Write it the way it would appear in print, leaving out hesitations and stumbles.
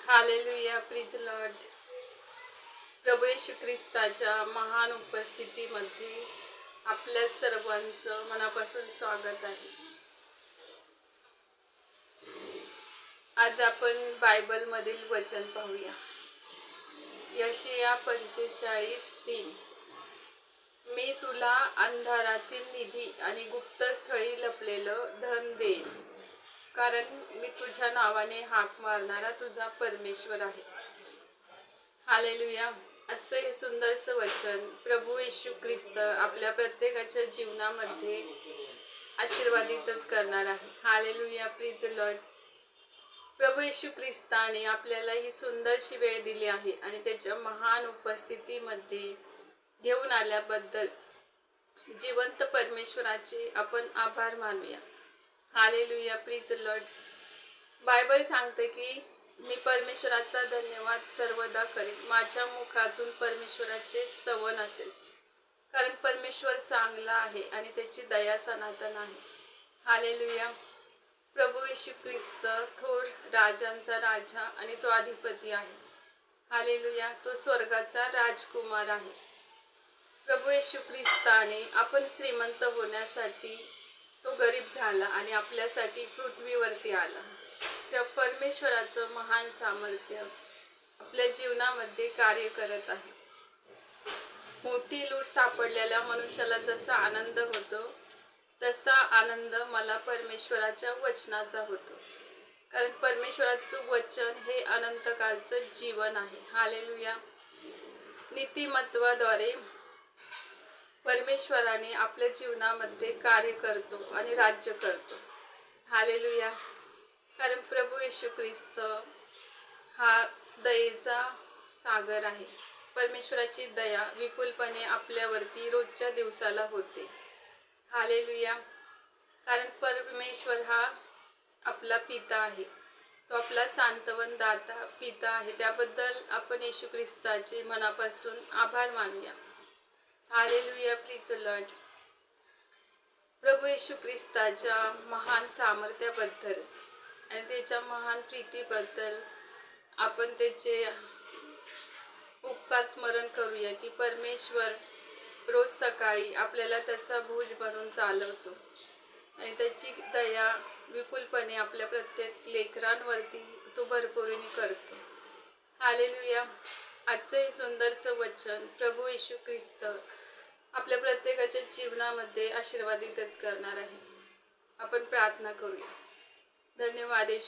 Hallelujah, प्रिज Lord. प्रभू येशू ख्रिस्ताच्या महान उपस्थितीमध्ये आपल्या सर्वांचं मनापासून स्वागत आहे. आज आपण बायबलमधील वचन पाहूया. यशाया 45:3. मी तुला अंधारातील निधी आणि गुप्तस्थळी लपलेलं धन देईन, कारण मी तुझ्या नावाने हाक मारणारा तुझा परमेश्वर आहे. हालेलुया. आजचं हे सुंदरचं वचन प्रभू येशू ख्रिस्त आपल्या प्रत्येकाच्या जीवनामध्ये आशीर्वादितच करणार आहे. Hallelujah, प्रिज Lord. प्रभू येशू ख्रिस्ताने आपल्याला ही सुंदरशी वेळ दिली आहे आणि त्याच्या महान उपस्थितीमध्ये घेऊन आल्याबद्दल जिवंत परमेश्वराचे आपण आभार मानूया. Hallelujah, प्रिज Lord. बायबल सांगते की मी परमेश्वराचा धन्यवाद सर्वदा करेन. माझ्या मुखातून परमेश्वराचे स्तवन असेल, कारण परमेश्वर चांगला आहे आणि त्याची दया सनातन आहे. हालेलुया. प्रभू येशू ख्रिस्त थोर राजांचा राजा आणि तो अधिपती आहे. हालेलुया. तो स्वर्गाचा राजकुमार आहे. प्रभू येशू ख्रिस्ताने आपण श्रीमंत होण्यासाठी तो गरीब झाला आणि आपल्यासाठी पृथ्वीवरती आला. त्या परमेश्वराचं महान सामर्थ्य आपल्या जीवनामध्ये कार्य करत आहे. मोठी लूट सापडलेल्या मनुष्याला जसा आनंद होतो, तसा आनंद मला परमेश्वराच्या वचनाचा होतो, कारण परमेश्वराचं वचन हे अनंतकालचं जीवन आहे. हालेलुया. नीतिमत्वाद्वारे परमेश्वराने आपल्या जीवनामध्ये कार्य करतो आणि राज्य करतो. हालेलुया. कारण प्रभू येशू ख्रिस्त हा दयेचा सागर आहे. परमेश्वराची दया विपुलपणे आपल्यावरती रोजच्या दिवसाला होते. हालेलुया. कारण परमेश्वर हा आपला पिता आहे. तो आपला सांत्वन दाता पिता आहे. त्याबद्दल आपण येशू ख्रिस्ताचे मनापासून आभार मानूया. Hallelujah, प्रिज Lord. प्रभू येशू ख्रिस्ताच्या महान सामर्थ्याबद्दल आणि त्याच्या महान प्रीतीबद्दल आपण त्याचे उपकार स्मरण करूया की परमेश्वर रोज सकाळी आपल्याला त्याचा भुज बनवून चालवतो आणि त्याची दया विपुलपणे आपल्या प्रत्येक लेकरांवरती तो भरपुरीने करतो. हालेलुया. आजचं हे सुंदरचं वचन प्रभू येशू ख्रिस्त आपल्या प्रत्येकाच्या जीवनामध्ये आशीर्वादितच करणार आहे. आपण प्रार्थना करूया. धन्यवाद येशू